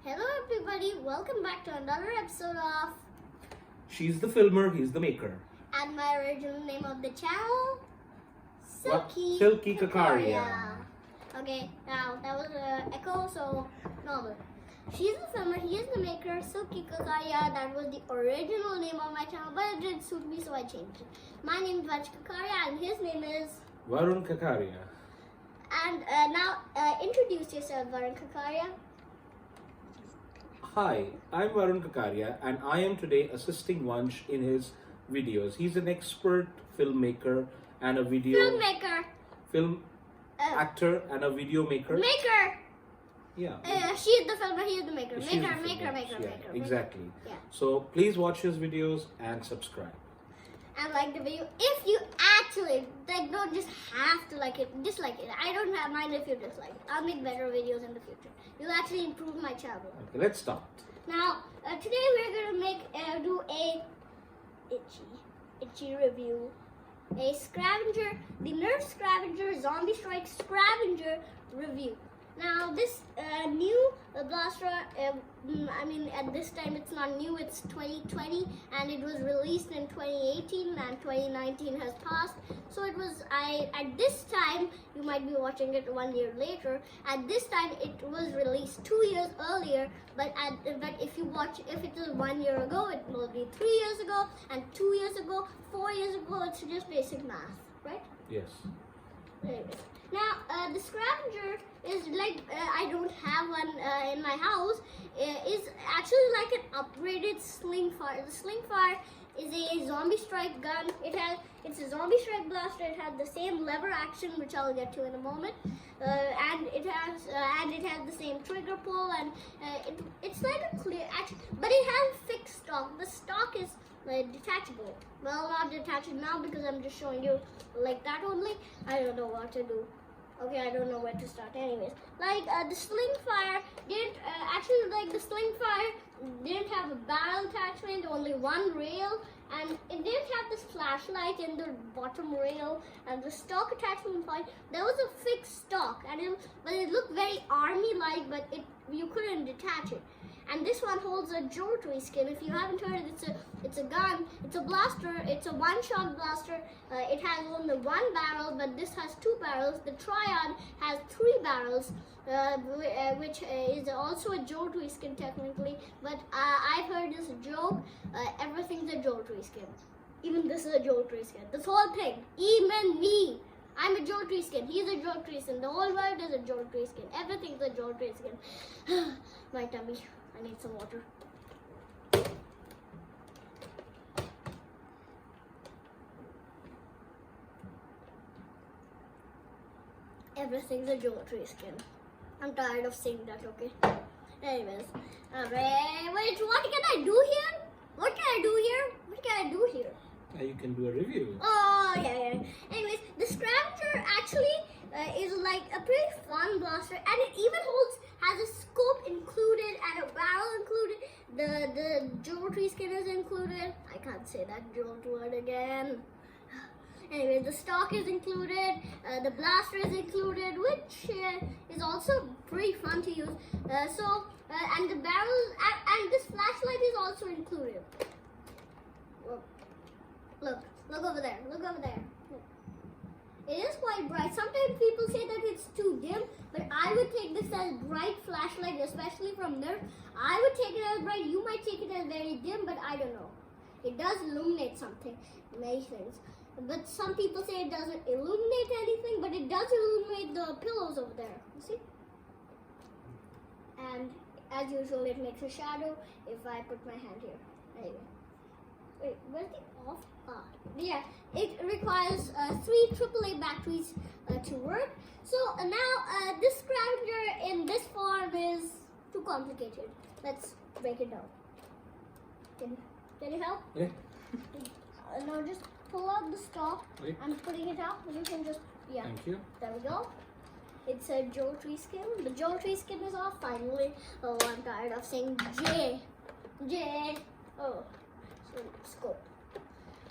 Hello everybody, welcome back to another episode of She's the filmer, he's the maker. and my original name of the channel, Silky Kakaria. Okay, now that was an echo, so normal. She's the filmer, he is the maker, Silky Kakaria. That was the original name of my channel, but it didn't suit me, so I changed it. My name is Varun Kakaria and his name is Varun Kakaria. And now introduce yourself, Varun Kakaria. Hi, I'm Varun Kakaria and I am today assisting Vansh in his videos. He's an expert filmmaker and a film actor and a video maker. Yeah. She is the filmer, he is the maker. She's the Maker. filmer. Exactly. Yeah. So please watch his videos and subscribe. And like the video if you actually don't just have to like it, dislike it. I don't mind if you dislike it. I'll make better videos in the future. You'll actually improve my channel. Okay, let's start. Now today we're gonna do a itchy review. A Scravenger, the Nerf Scravenger Zombie Strike Scravenger review. Now this new blaster, I mean at this time it's not new, it's 2020 and it was released in 2018 and 2019 has passed. So it was, at this time, you might be watching it 1 year later, at this time it was released 2 years earlier, but if it is 1 year ago, it will be 3 years ago, and 2 years ago, 4 years ago, it's just basic math, right? Yes. Anyways. Now, the Scravenger is like, I don't have one in my house, is actually like an upgraded sling fire. The sling fire is a zombie strike gun. It's a zombie strike blaster. It has the same lever action, which I'll get to in a moment, and it has the same trigger pull, and it's like a clear action, but it has fixed stock. The stock is detachable. Well, not detachable now because I'm just showing you like that only. I don't know what to do. Okay, I don't know where to start. Anyways, the sling fire didn't the sling fire didn't have a barrel attachment, only one rail, and it didn't have this flashlight in the bottom rail, and the stock attachment point, there was a fixed stock, but it looked very army-like, but you couldn't detach it. And this one holds a jewelry skin. If you haven't heard it, it's a gun, it's a blaster, it's a one-shot blaster. It has only one barrel, but this has two barrels. The Triad has 3 barrels, which is also a jewelry skin technically. But I've heard this joke, everything's a jewelry skin. Even this is a jewelry skin. This whole thing, even me. I'm a jewelry skin. He's a jewelry skin. The whole world is a jewelry skin. Everything's a jewelry skin. My tummy. I need some water. Everything's a jewelry skin. I'm tired of saying that, okay? Anyways. Alright. Wait, what can I do here? What can I do here? You can do a review. Oh, yeah. Anyways, the Scravenger actually is like a pretty fun blaster, and it even has a scope included and a barrel included. The jewelry skin is included. I can't say that jeweled word again. Anyway, the stock is included, the blaster is included, which is also pretty fun to use. And the barrel and this flashlight is also included. Look over there. Look. It is quite bright. Sometimes people say that it's too dim, but I would take this as bright flashlight, especially from Nerf. I would take it as bright. You might take it as very dim, but I don't know. It does illuminate many things. But some people say it doesn't illuminate anything, but it does illuminate the pillows over there. You see? And as usual, it makes a shadow if I put my hand here. Anyway. Wait, where's the off? Yeah, it requires 3 AAA batteries to work. So now this Scravenger in this form is too complicated. Let's break it down. Can you help? Yeah. Now just pull out the stock. Wait. I'm putting it out. You can just, yeah. Thank you. There we go. It's a jewelry skin. The jewelry skin is off finally. Oh, I'm tired of saying J. Oh. Scope.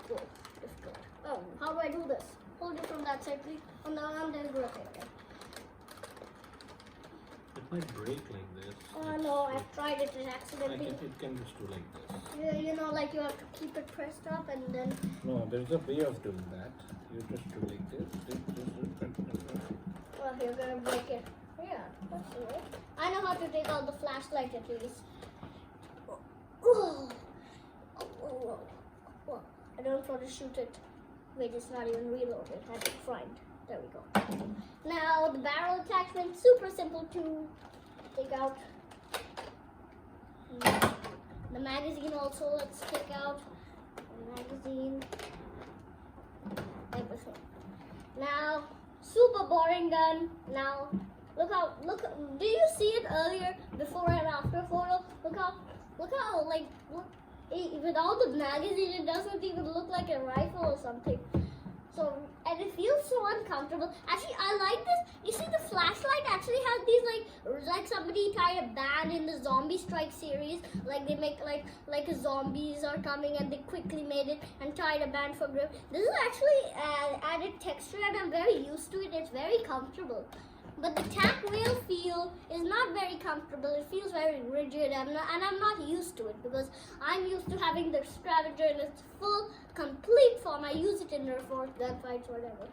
Go. Difficult. Oh, how do I do this? Hold it from that side, please. On the arm, there's rotate. might break like this. Oh no, I've tried it and It accidentally. can just do like this. You know, like you have to keep it pressed up and then. No, there's a way of doing that. You just do like this. Well, you're gonna break it. Yeah, that's the way. I know how to take out the flashlight at least. Oh, I don't want to shoot it. Wait, it's not even reloaded. I have to find. There we go. Now the barrel attachment, super simple to take out. The magazine also, let's take out the magazine. Everything. Now, super boring gun. Now, look, did you see it earlier, before and after photo? Look how, like, without the magazine, it doesn't even look like a rifle or something. So, and it feels so uncomfortable. Actually, I like this. You see, the flashlight actually has these like somebody tied a band in the Zombie Strike series. Like they make like zombies are coming and they quickly made it and tied a band for grip. This is actually added texture and I'm very used to it. It's very comfortable. But the tack rail feel is not very comfortable. It feels very rigid and I'm not used to it because I'm used to having the Scravenger in its full, complete form. I use it in Nerf or gunfights, whatever.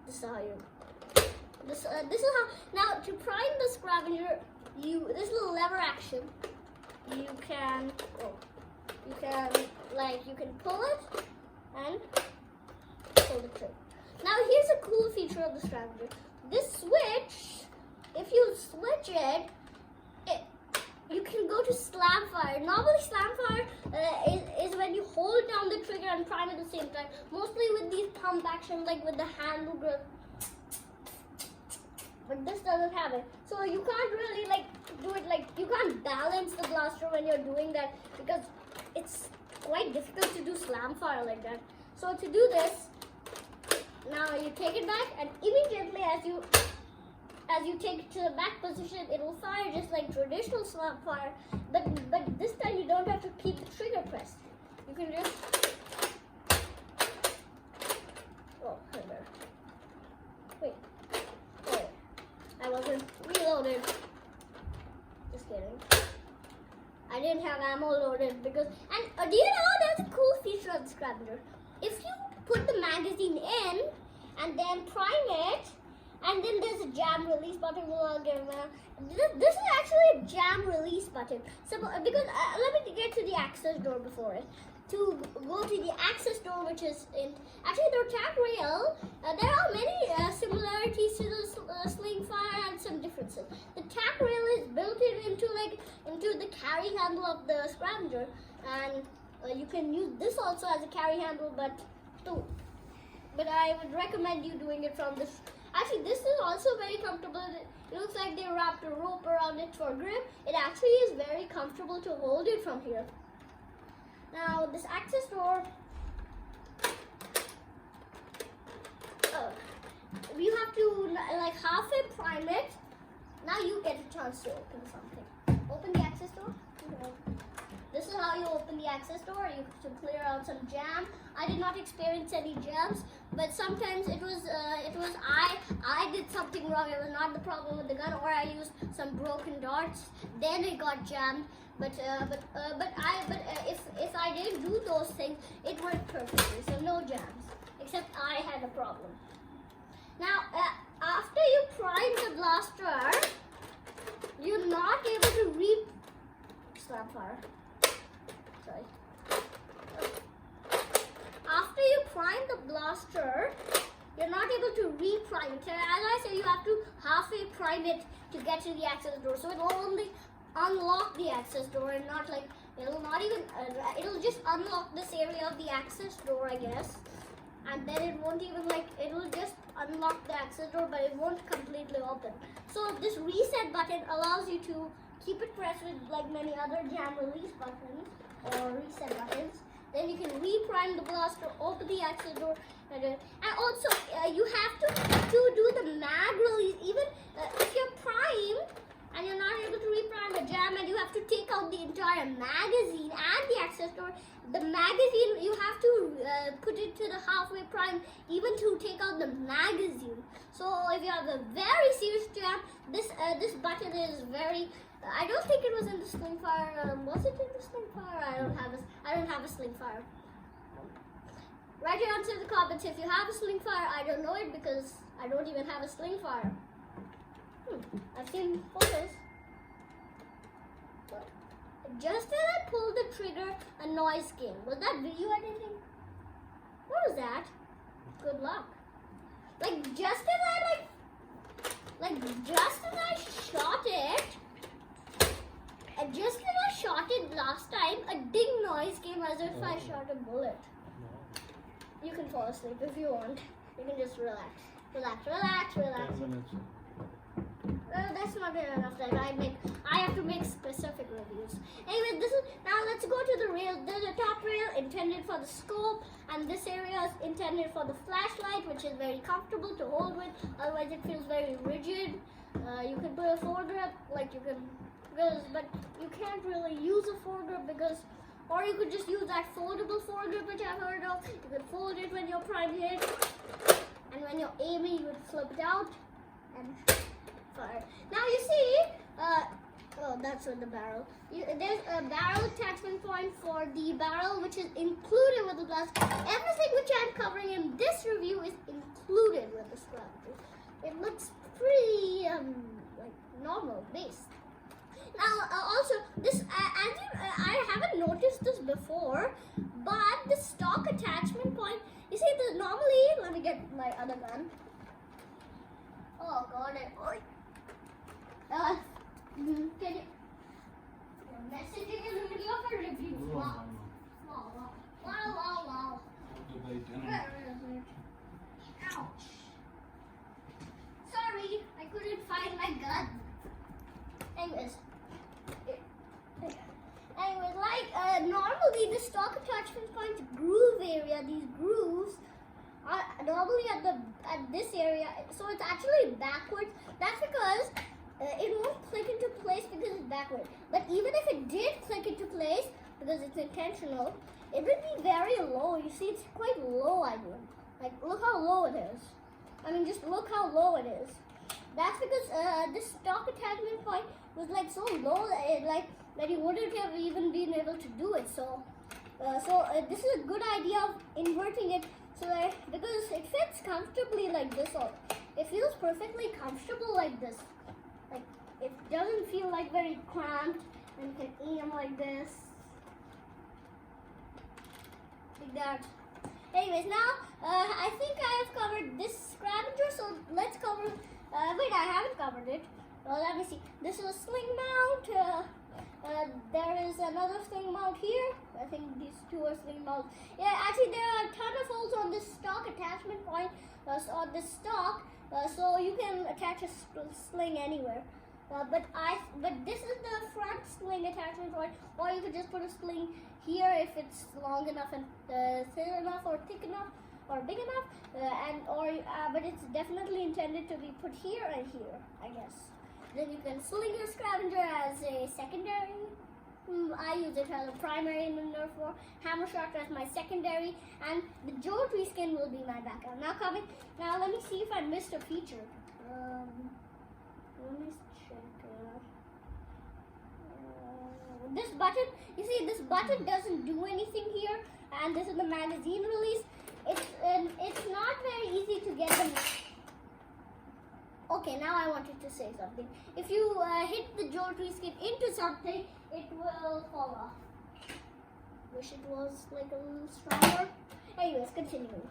This is how you. This is how. Now to prime the Scravenger, this little lever action. You can pull it and pull the trigger. Now here's a cool feature of the Scravenger. This switch, if you switch it, you can go to slam fire. Normally slam fire is when you hold down the trigger and prime at the same time. Mostly with these pump action, like with the handle grip. But this doesn't have it. So you can't really do it you can't balance the blaster when you're doing that because it's quite difficult to do slam fire like that. So to do this, now you take it back and immediately as you take it to the back position, it will fire just like traditional slam fire. But this time you don't have to keep the trigger pressed. You can just wait. I wasn't reloaded. Just kidding. I didn't have ammo loaded because do you know that's a cool feature of the Scravenger? If you put the magazine in and then prime it, and then there's a jam release button. This is actually a jam release button. So because let me get to the access door before it. To go to the access door, which is in actually the tack rail, there are many similarities to the sling fire and some differences. The tack rail is built into the carry handle of the Scravenger, and you can use this also as a carry handle, but I would recommend you doing it from this. Actually, this is also very comfortable. It looks like they wrapped a rope around it for grip. It actually is very comfortable to hold it from here. Now, this access door, you have to halfway prime it. Now you get a chance to open something. Open the access door. This is how you open the access door. You have to clear out some jam. I did not experience any jams, but sometimes it was I did something wrong. It was not the problem with the gun, or I used some broken darts. Then it got jammed. But if I didn't do those things, it worked perfectly. So no jams, except I had a problem. Now after you prime the blaster, you're not able to slam fire. Sorry. After you prime the blaster, you're not able to re-prime it. As I said, you have to halfway prime it to get to the access door. So it will only unlock the access door and not it'll just unlock this area of the access door, I guess. And then it won't even it'll just unlock the access door, but it won't completely open. So this reset button allows you to keep it pressed with many other jam release buttons or reset buttons. Then you can re-prime the blaster, open the access door, and also you have to do the mag release. Even if you're primed and you're not able to re-prime the jam, and you have to take out the entire start a magazine and the access door, the magazine you have to put it to the halfway prime even to take out the magazine. So if you have a very serious jam, this button is very. I don't think it was in the sling fire. Was it in the sling fire? I don't have a sling fire. Write your answer in the comments if you have a sling fire. I don't know it because I don't even have a sling fire. I've seen photos. Just as I pulled the trigger, a noise came. Was that video editing? What was that? Good luck. Like just as I shot it, and just as I shot it last time, a ding noise came as if I shot a bullet. You can fall asleep if you want. You can just relax. That's not enough time. I have to make specific reviews. Anyway, now let's go to the rail. There's a top rail intended for the scope, and this area is intended for the flashlight, which is very comfortable to hold with. Otherwise, it feels very rigid. You can put a foregrip, but you can't really use a foregrip or you could just use that foldable foregrip which I've heard of. You could fold it when you're prime hit, and when you're aiming, you would flip it out and fire. Now you see, that's with the barrel. There's a barrel attachment point for the barrel, which is included with the glass. Everything which I'm covering in this review is included with the Scravenger. It looks pretty normal, base. Now, also, this I haven't noticed this before, but the stock attachment point. You see, normally, let me get my other gun. Oh God! Can you? You're messaging in the middle of a review. Wow! Where is it? Ouch! Sorry, I couldn't find my gun. Anyways, normally the stock attachment point groove area, these grooves are normally at this area, so it's actually backwards. That's because it won't click into place because it's backward. But even if it did click into place, because it's intentional, it would be very low. You see, it's quite low, I mean. Look how low it is. I mean, just look how low it is. That's because this stock attachment point was so low that you wouldn't have even been able to do it. So this is a good idea of inverting it because it fits comfortably like this. Or it feels perfectly comfortable like this. It doesn't feel very cramped, and you can aim like this, like that. Anyways, now I think I have covered this Scravenger, so let's cover. Wait, I haven't covered it. Let me see. This is a sling mount. There is another sling mount here. I think these two are sling mounts. Yeah, actually there are a ton of holes on this stock attachment point, on this stock, so you can attach a sling anywhere. But this is the front sling attachment point, or you could just put a sling here if it's long enough and thin enough or thick enough or big enough, but it's definitely intended to be put here and here, I guess. Then you can sling your Scravenger as a secondary. I use it as a primary in the Nerf war. Hammer shot as my secondary, and the geometry skin will be my backup. Now let me see if I missed a feature. Let me check. This button, you see, this button doesn't do anything here, and this is the magazine release. It's not very easy to get them. Okay, now I wanted to say something. If you hit the geometry skin into something, it will fall off. Wish it was a little stronger. Anyways, continuing.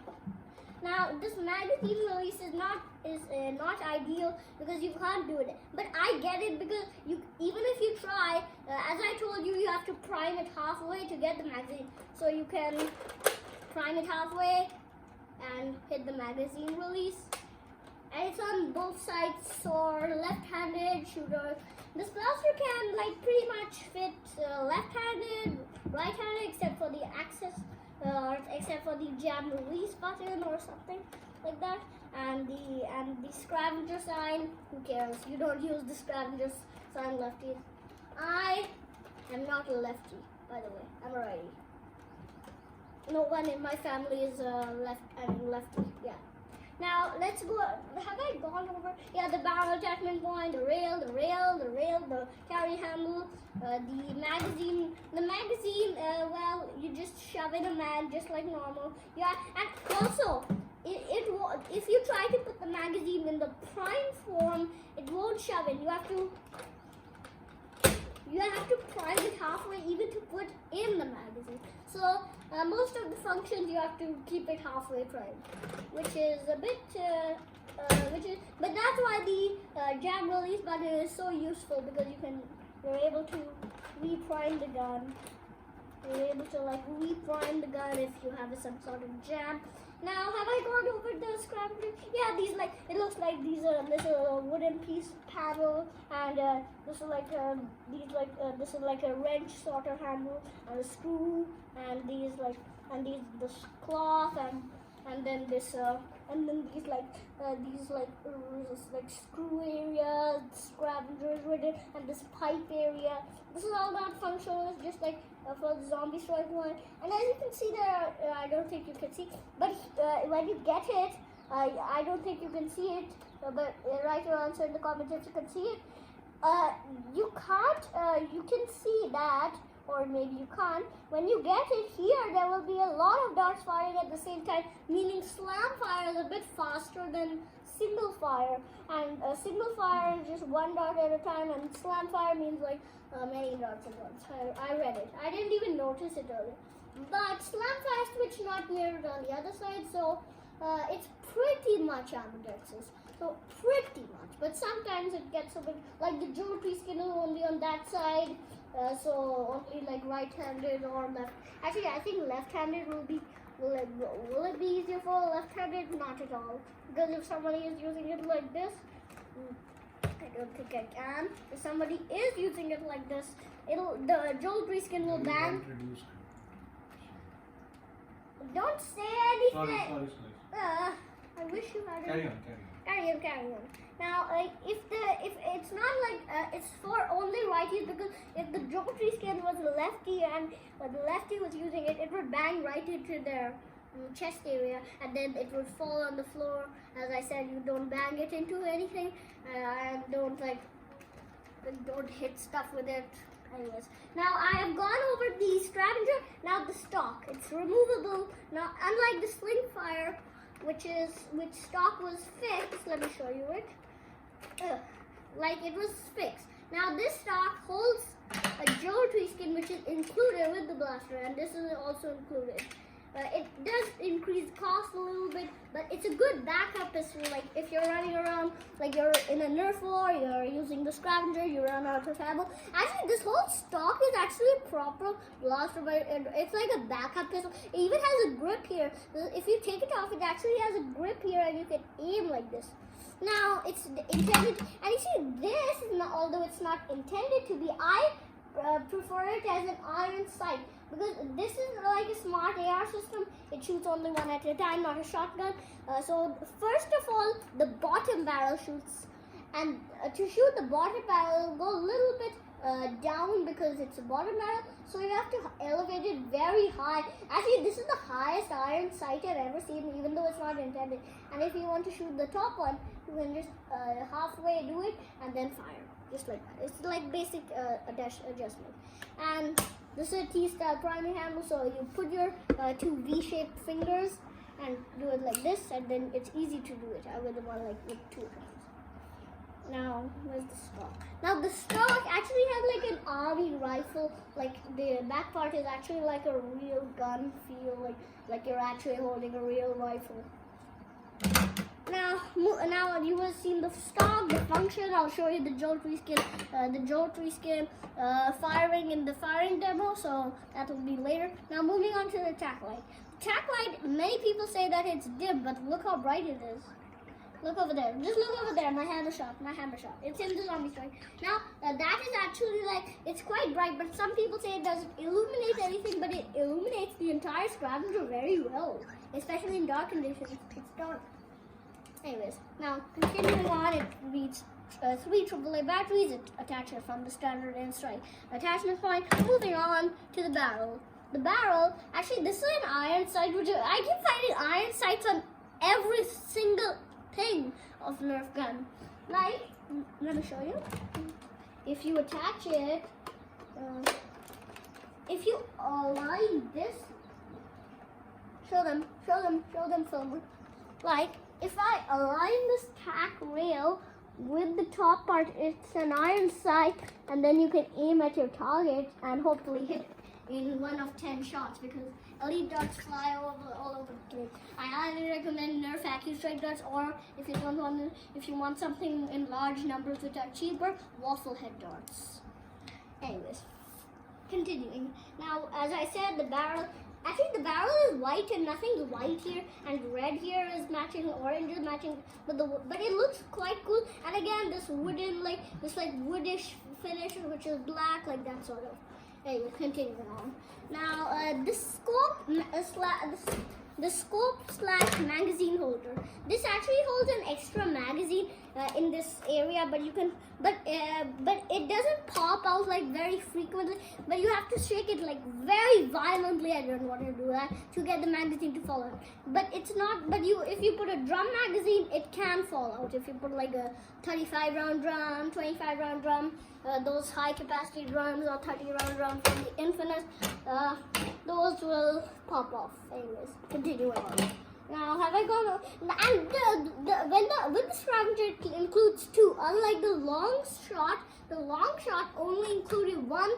Now, this magazine release is not ideal because you can't do it. But I get it because even if you try, as I told you, you have to prime it halfway to get the magazine. So you can prime it halfway and hit the magazine release. And it's on both sides, so left-handed shooter. This blaster can pretty much fit left-handed, right-handed, except for the access, except for the jam release button or something like that. And the Scravenger sign, who cares? You don't use the Scravenger sign lefties. I I'm not a lefty, by the way. I'm a righty. No one in my family is lefty. Yeah. Now let's go. Have I gone over? Yeah, the barrel attachment point, the rail, the carry handle, the magazine. The magazine, well, you just shove in a mag just like normal. Yeah, and also, if you try to put the magazine in the prime form, it won't shove in. You have to prime it halfway even to put in the magazine. So most of the functions you have to keep it halfway primed, which is a bit, but that's why the jam release button is so useful, because you're able to reprime the gun. You're able to like reprime the gun if you have some sort of jam. Now, have I gone over the Scravenger? Yeah, these it looks like these are little wooden piece paddle, and this is like this is like a wrench sort of handle and a screw, and this cloth, and then this and then these screw area, Scravenger is with it, and this pipe area. This is all not functional. It's just like for the zombie strike one. And as you can see there, I don't think you can see, but when you get it, I don't think you can see it. But write your answer in the comments if you can see it. You can't. You can see that, or maybe you can't. When you get it here, there will be a lot of darts firing at the same time, meaning slam fire is a bit faster than single fire, and single fire is just one dart at a time, and slam fire means like many darts at once. I read it. I didn't even notice it earlier. But slam fire switch not mirrored on the other side, so it's pretty much ambidextrous. So pretty much, but sometimes it gets a bit like the jewelry skin is only on that side, so only like right-handed or left. Actually, I think left-handed will it be easier for left-handed? Not at all, because if somebody is using it like this, I don't think I can. If somebody is using it like this, the jewelry skin will bang. Don't say anything. Sorry. I wish you had. Carry on. Carry on. Now, like if it's not like it's for only righties, because if the jewelry skin was a lefty and the lefty was using it, it would bang right into their chest area, and then it would fall on the floor. As I said, you don't bang it into anything, and don't hit stuff with it. Anyways, now I have gone over the Scravenger. Now the stock, it's removable. Now, unlike the sling fire, which stock was fixed. Let me show you it. Like it was fixed. Now this stock holds a jewelry skin, which is included with the blaster, and this is also included. It does increase cost a little bit, but it's a good backup pistol. Like if you're running around, like you're in a Nerf war, you're using the Scravenger, you run out of ammo. Actually, this whole stock is actually a proper blaster, but it's like a backup pistol. It even has a grip here. If you take it off, it actually has a grip here, and you can aim like this. Now it's intended, and you see, this is not, although it's not intended to be, I prefer it as an iron sight, because this is like a smart AR system. It shoots only one at a time, not a shotgun. So first of all, the bottom barrel shoots, and to shoot the bottom barrel, go a little bit down because it's a bottom barrel. So you have to elevate it very high. Actually, this is the highest iron sight I've ever seen, even though it's not intended. And if you want to shoot the top one, you can just halfway do it and then fire. Just like that. It's like basic adjustment. And this is a T-style priming handle, so you put your two V-shaped fingers and do it like this, and then it's easy to do it with one with two hands. Now, where's the stock? Now the stock actually has like an army rifle. Like the back part is actually like a real gun feel, like you're actually holding a real rifle. Now you will see the stock, the function. I'll show you the jewelry skin, firing in the firing demo, so that will be later. Now moving on to the tack light. Tack light, many people say that it's dim, but look how bright it is. Look over there. Just look over there. My hammer shot. It's in the zombie strike. Now that is actually like, it's quite bright, but some people say it doesn't illuminate anything, but it illuminates the entire Scravenger very well, especially in dark conditions. It's dark. Anyways, now continuing on, it reads three AAA batteries. It attaches from the standard and strike attachment point. Moving on to the barrel. The barrel, actually, this is an iron sight, which I keep finding iron sights on every single thing of Nerf gun. Like, let me show you. If you attach it, if you align this, show them, filmer. Like, if I align this tack rail with the top part, it's an iron sight, and then you can aim at your target and hopefully hit in 1 of 10 shots, because elite darts fly all over the place. I highly recommend Nerf AccuStrike darts, or if you want something in large numbers which are cheaper, waffle head darts. Anyways, continuing. Now, as I said, the barrel. Actually, the barrel is white and nothing's white here, and red here is matching, orange is matching, but it looks quite cool. And again, this wooden, this woodish finish, which is black, like that sort of. Anyway, continuing on. Now, the scope slash magazine holder. This actually holds an extra magazine in this area, but it doesn't pop out like very frequently. But you have to shake it like very violently. I don't want to do that to get the magazine to fall out. But it's not. But if you put a drum magazine, it can fall out. If you put like a 35 round drum, 25 round drum, those high capacity drums, or 30 round drums from the Infinite, those will pop off. Anyways, continuing on. Now, have I gone? And when the Scravenger includes two, unlike the long shot only included one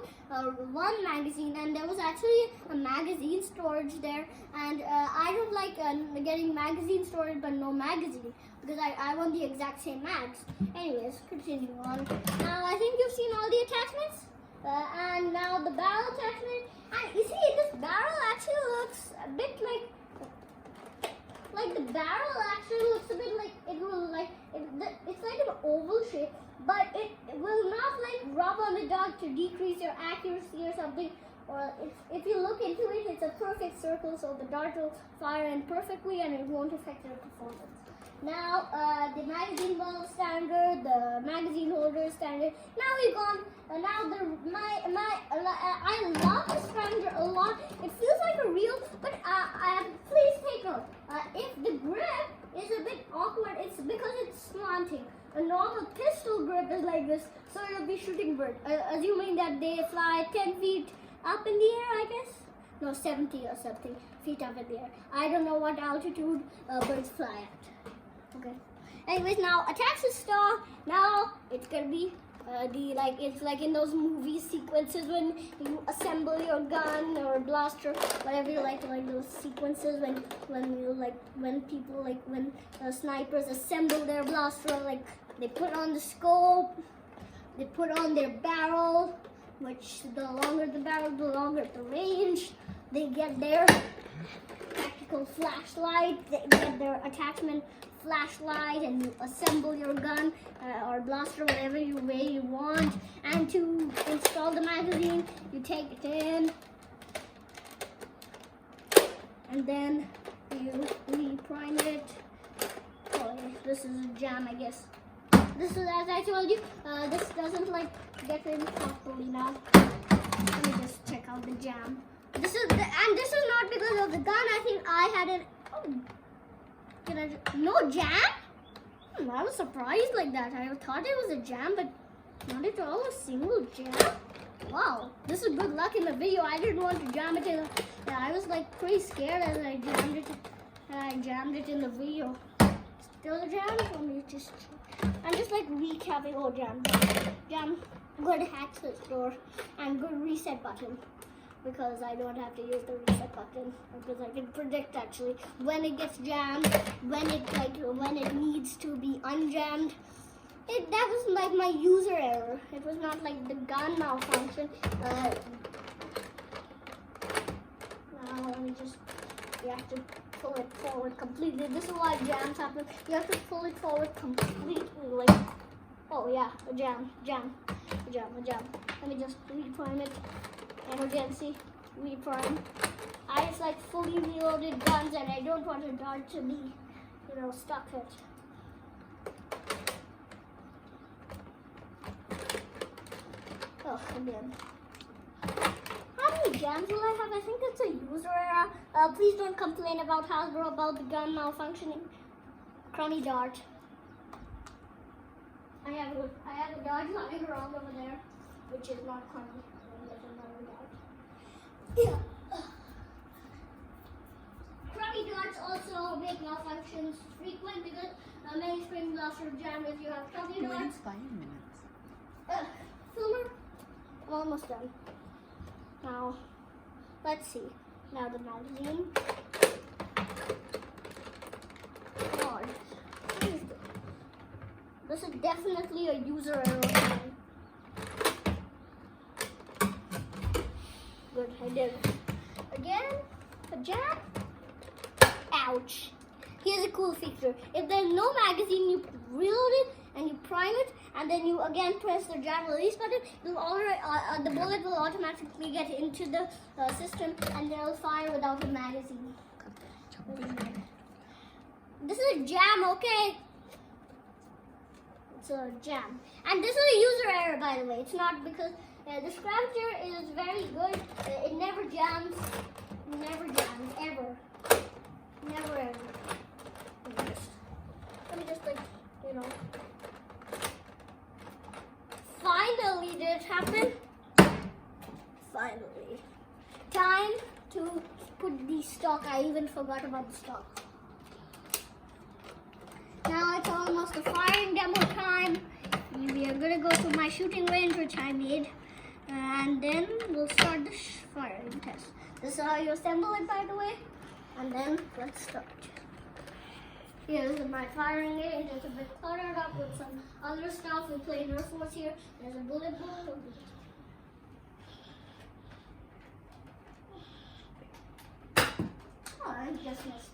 magazine, and there was actually a magazine storage there. And I don't like getting magazine storage but no magazine, because I want the exact same mags. Anyways, continuing on. Now, I think you've seen all the attachments, and now the barrel attachment. And you see, this barrel actually looks a bit like the barrel actually looks a bit like it will it's like an oval shape, but it will not like rub on the dart to decrease your accuracy or something. Or if you look into it, it's a perfect circle, so the dart will fire in perfectly and it won't affect your performance. Now, the magazine ball standard, the magazine holder is standard. Now we've gone. Now I love the Scravenger a lot. It feels like a real, but please take note. If the grip is a bit awkward, it's because it's slanting. A normal pistol grip is like this, so you'll be shooting bird, assuming that they fly 10 feet up in the air, I guess. No, 70 or something feet up in the air. I don't know what altitude birds fly at. Okay. Anyways, now attach the star. Now it's gonna be it's like in those movie sequences when you assemble your gun or blaster, whatever you like those sequences when snipers assemble their blaster, like they put on the scope, they put on their barrel, which the longer the barrel, the longer the range. They get their tactical flashlight, they get their attachment flashlight, and you assemble your gun or blaster whatever way you want. And to install the magazine, you take it in and then you reprime it. Oh yeah, this is a jam, I guess. This is, as I told you, this doesn't get in properly now. Let me just check out the jam. This is not because of the gun. I think I had it. Oh. No jam? I was surprised like that. I thought it was a jam, but not at all a single jam. Wow, this is good luck in the video. I didn't want to jam it in. I was pretty scared as I jammed it. jammed it in the video. Still a jam? Let me just. I'm just recapping. Oh, jam. Good access door and good reset button. Because I don't have to use the reset button, because I can predict actually when it gets jammed, when it needs to be unjammed. That was my user error. It was not the gun malfunction. Now let me just. You have to pull it forward completely. This is why jams happen. You have to pull it forward completely. Oh yeah, a jam. Let me just reprime it. Emergency, reprime. I just fully reloaded guns, and I don't want a dart to be, stuck it. Again. How many jams will I have? I think it's a user error. Please don't complain about Hasbro about the gun malfunctioning. Crummy dart. I have a dart lying around over there, which is not crummy. There's another dart. Yeah. Crummy darts also make malfunctions frequent because many spring blaster jam if you have crummy darts. 5 minutes. Filmer, I'm almost done. Now, let's see. Now the magazine. God, what is this? This is definitely a user error. Good, I did it. Again, a jam. Ouch. Here's a cool feature. If there's no magazine, you reload it and you prime it, and then you again press the jam release button. The bullet will automatically get into the system, and they'll fire without a magazine. This is a jam, okay? It's a jam, and this is a user error, by the way. It's not because the Scravenger is very good. It never jams. Never jams ever. Never ever. Let me just like, you know. Finally, did it happen? Finally. Time to put the stock. I even forgot about the stock. Now it's almost a firing demo time. We are gonna go to my shooting range, which I made, and then we'll start the firing test. This is how you assemble it, by the way. And then let's start. Here's my firing range. It's a bit cluttered up with some other stuff. We play Nerf here. There's a bullet ball. Oh, I just missed.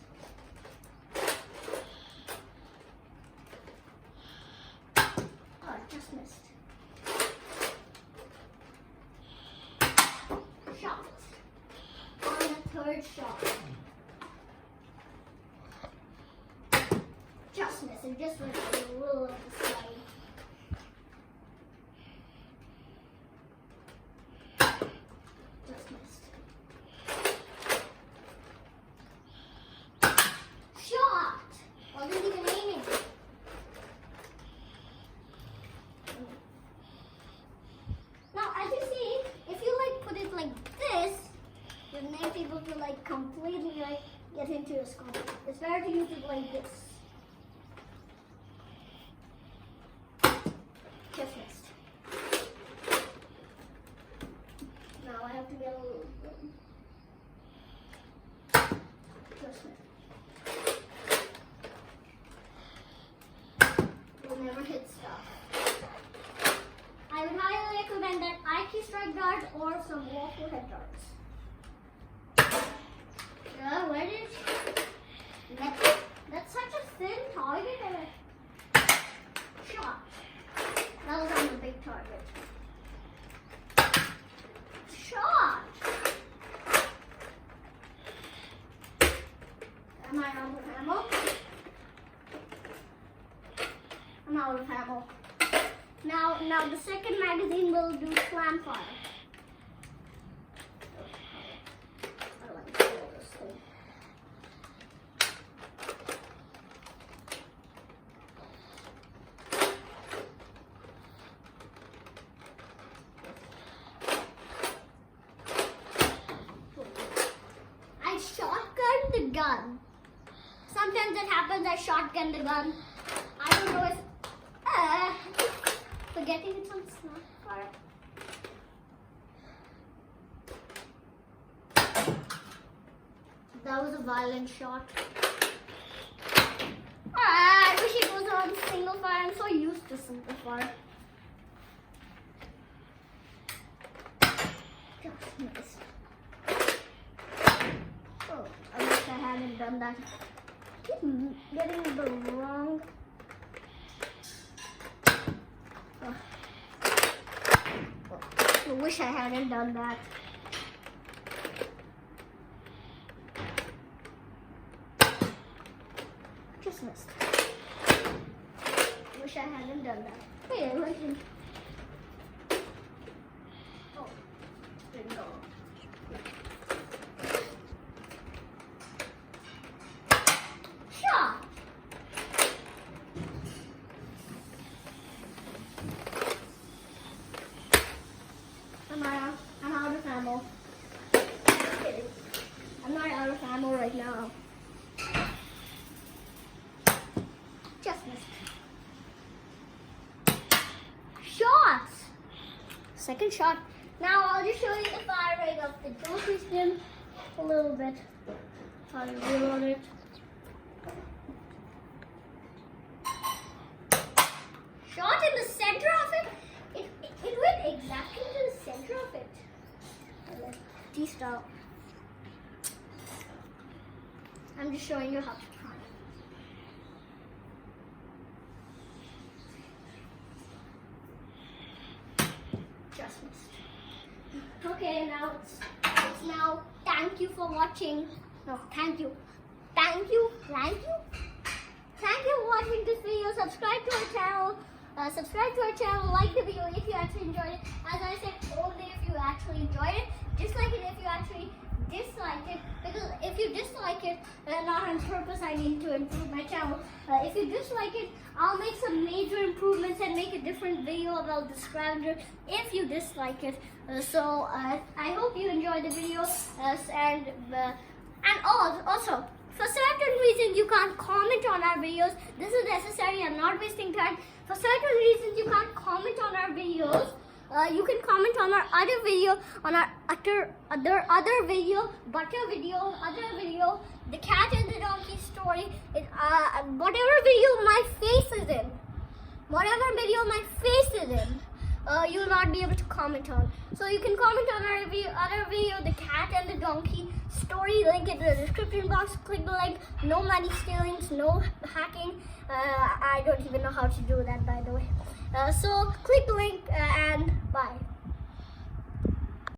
Oh, I just missed. Shot. On the third shot. Just missed. It just went a little of the side. Just missed. Shot! Wasn't even aiming. Now, as you see, if you like put it like this, you're not able to like completely like get into your scope. It's better to use it like this. Just missed. Now I have to get a little bit. Just missed. We'll never hit stuff. I would highly recommend that IQ strike dart or some waffle head darts. Where did that's such a thin target and a shot. That was on the big target. Shot! Am I out of ammo? I'm out of ammo. Now the second magazine will do slam fire. I like to roll this thing. I shotgun the gun. Sometimes it happens I shotgun the gun. I don't know if forgetting it's on snap fire. That was a violent shot. I wish it was on single fire. I'm so used to single fire. Just missed. Oh, I wish I hadn't done that. I keep getting the wrong. Oh. I wish I hadn't done that. Just missed. Wish I hadn't done that. Hey, look. ammo right now. Just missed. Shots! Second shot. Now I'll just show you the firing of the donkey skin a little bit. How to reload it. Shot in the center of it. It went exactly to the center of it. T-style. I'm just showing you how to try. Just missed. Okay, now it's now thank you for watching. No, thank you. Thank you. Thank you. Thank you for watching this video. Subscribe to our channel. Like the video if you actually enjoyed it. As I said, only if you actually enjoyed it. Dislike it if you actually dislike it. Because if you dislike it, not on purpose, I need to improve my channel. If you dislike it, I'll make some major improvements and make a different video about the Scravenger if you dislike it. So I hope you enjoyed the video. And also, for certain reasons you can't comment on our videos. This is necessary. I'm not wasting time. For certain reasons you can't comment on our videos. You can comment on our other video, on our other video, butter video, other video, the cat and the donkey story. Whatever video my face is in, you'll not be able to comment on. So you can comment on our other video, the cat and the donkey story. Link in the description box. Click the link. No money stealings, no hacking. I don't even know how to do that, by the way. So click the link and bye.